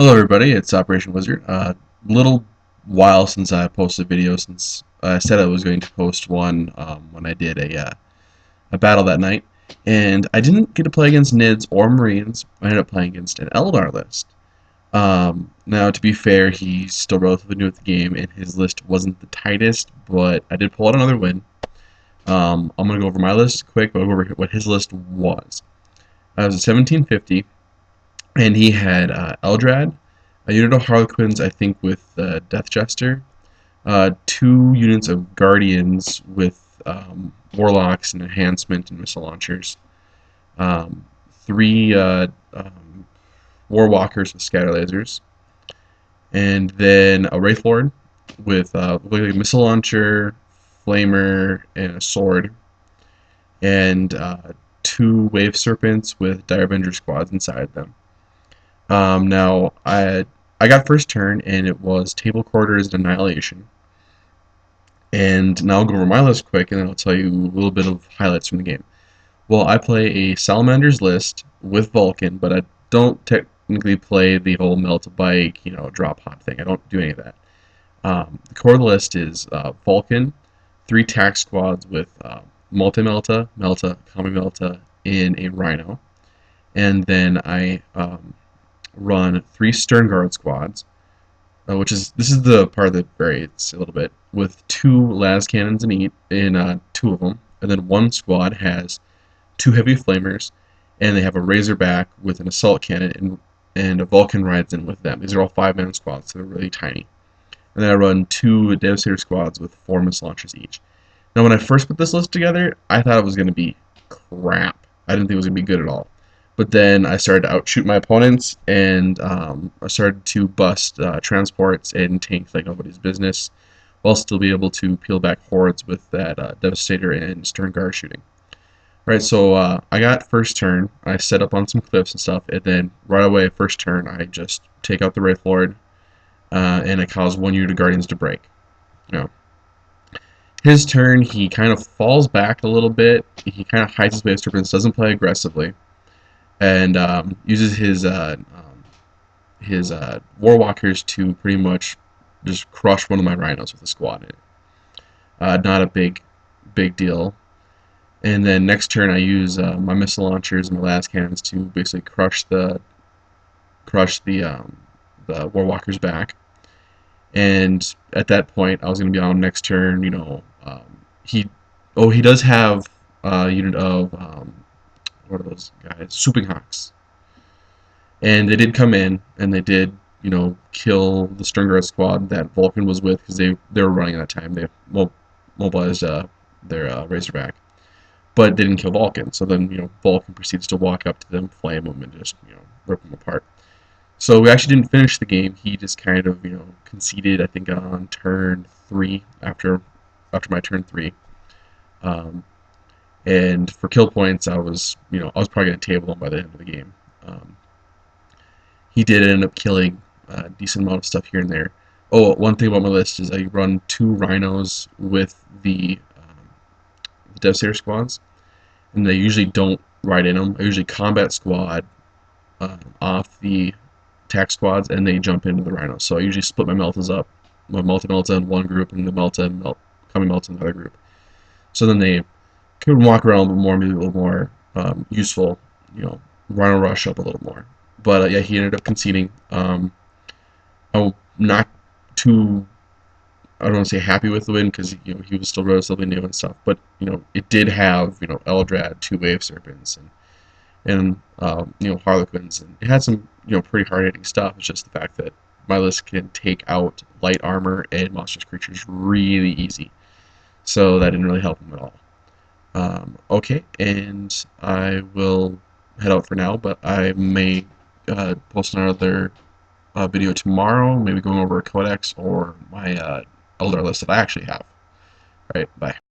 Hello everybody, it's Operation Wizard. Little while since I posted a video since I said I was going to post one when I did a battle that night. And I didn't get to play against Nids or Marines. I ended up playing against an Eldar list. Now, to be fair, he's still relatively new at the game and his list wasn't the tightest, but I did pull out another win. I'm going to go over my list quick, but I'll go over what his list was. I was at 1750, and he had Eldrad, a unit of Harlequins, I think, with Death Jester, two units of Guardians with Warlocks and Enhancement and Missile Launchers, three War Walkers with Scatter Lasers, and then a Wraith Lord with like a Missile Launcher, Flamer, and a Sword, and two Wave Serpents with Dire Avenger squads inside them. Now, I got first turn, and it was Table Quarters and Annihilation. And now I'll go over my list quick, and then I'll tell you a little bit of highlights from the game. Well, I play a Salamander's list with Vulcan, but I don't technically play the whole Melt a Bike, drop hot thing. I don't do any of that. The core of the list is Vulcan, three tack squads with Multi-Melta, Melta, Kami Melta, in a Rhino. And then I run three Stern Guard squads, this is the part that varies a little bit, with two las cannons in two of them, and then one squad has two heavy flamers, and they have a Razorback with an assault cannon, and a Vulcan rides in with them. These are all 5-man squads, so they're really tiny. And then I run two Devastator squads with 4 missile launchers each. Now, when I first put this list together, I thought it was going to be crap. I didn't think it was going to be good at all. But then I started to outshoot my opponents, and I started to bust transports and tank like nobody's business, while still be able to peel back hordes with that Devastator and Stern Guard shooting. Right, so I got first turn. I set up on some cliffs and stuff, and then right away, first turn, I just take out the Wraith Lord, and I cause one unit of Guardians to break. His turn, he kind of falls back a little bit. He kind of hides his Wave Serpents, doesn't play aggressively, and uses his War Walkers to pretty much just crush one of my Rhinos with a squad in it. Not a big deal. And then next turn I use my Missile Launchers and my las cannons to basically crush the War Walkers back. And at that point, I was going to be on next turn. He does have a unit of what are those guys? Swooping Hawks. And they did come in, and they did, kill the Stringer squad that Vulcan was with, because they were running at that time. They mobilized their Razorback. But they didn't kill Vulcan, so then, Vulcan proceeds to walk up to them, flame them, and just, rip them apart. So we actually didn't finish the game. He just kind of, conceded, I think, on turn 3, after my turn 3. And for kill points, I was probably going to table him by the end of the game. He did end up killing a decent amount of stuff here and there. Oh, one thing about my list is I run 2 Rhinos with the Devastator squads, and they usually don't ride in them. I usually combat squad off the attack squads, and they jump into the Rhinos. So I usually split my Meltas up, my Multi-Melta in one group, and the Kami Melta in the other group. So then they can walk around a little more, maybe a little more useful, Rhino rush up a little more. But yeah, he ended up conceding. I'm not too, I don't want to say happy with the win, because he was still relatively new and stuff. But it did have Eldrad, 2 Wave Serpents, and Harlequins, and it had some pretty hard hitting stuff. It's just the fact that my list can take out light armor and monstrous creatures really easy, so that didn't really help him at all. Okay, and I will head out for now, but I may post another video tomorrow, maybe going over a codex or my Eldar list that I actually have. Alright, bye.